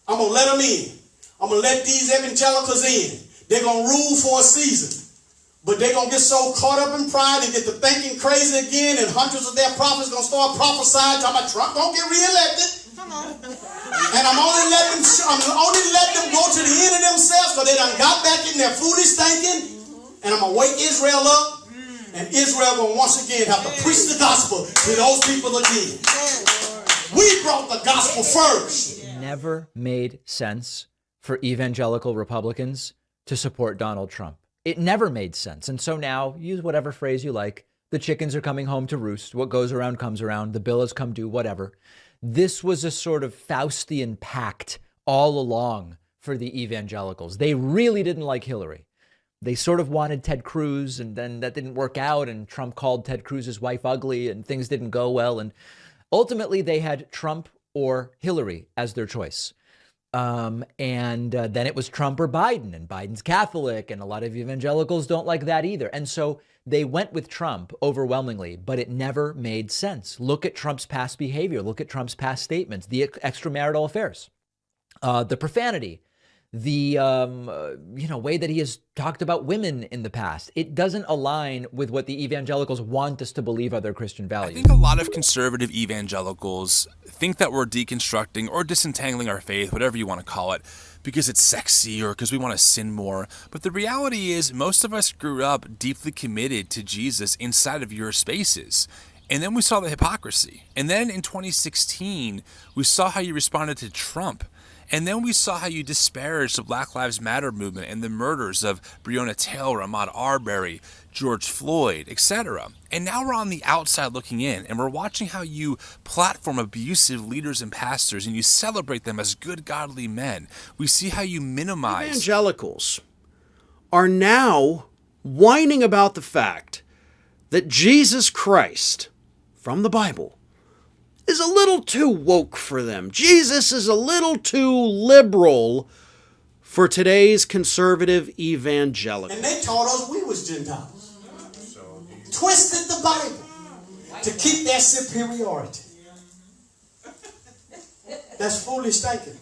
I'm going to let them in. I'm going to let these evangelicals in. They're going to rule for a season. But they're going to get so caught up in pride and get to thinking crazy again, and hundreds of their prophets going to start prophesying, talking about Trump going to get reelected. Come on. And I'm only letting them go to the end of themselves because they done got back in their foolish thinking. And I'm going to wake Israel up. And Israel will once again have to preach the gospel to those people again. We brought the gospel first. It never made sense for evangelical Republicans to support Donald Trump. It never made sense. And so now, use whatever phrase you like, the chickens are coming home to roost. What goes around comes around. The bill has come due, whatever. This was a sort of Faustian pact all along for the evangelicals. They really didn't like Hillary. They sort of wanted Ted Cruz, and then that didn't work out, and Trump called Ted Cruz's wife ugly, and things didn't go well. And ultimately, they had Trump or Hillary as their choice. Then it was Trump or Biden, and Biden's Catholic, and a lot of evangelicals don't like that either. And so they went with Trump overwhelmingly, but it never made sense. Look at Trump's past behavior. Look at Trump's past statements, the extramarital affairs, the profanity, the way that he has talked about women in the past. It doesn't align with what the evangelicals want us to believe are their Christian values. I think a lot of conservative evangelicals think that we're deconstructing or disentangling our faith, whatever you want to call it, because it's sexy or because we want to sin more. But the reality is most of us grew up deeply committed to Jesus inside of your spaces. And then we saw the hypocrisy. And then in 2016, we saw how you responded to Trump. And then we saw how you disparaged the Black Lives Matter movement and the murders of Breonna Taylor, Ahmaud Arbery, George Floyd, etc. And now we're on the outside looking in, and we're watching how you platform abusive leaders and pastors, and you celebrate them as good, godly men. We see how you minimize... Evangelicals are now whining about the fact that Jesus Christ, from the Bible, is a little too woke for them. Jesus is a little too liberal for today's conservative evangelical. And they taught us we was Gentiles. Twisted the Bible to keep their superiority. That's foolish thinking.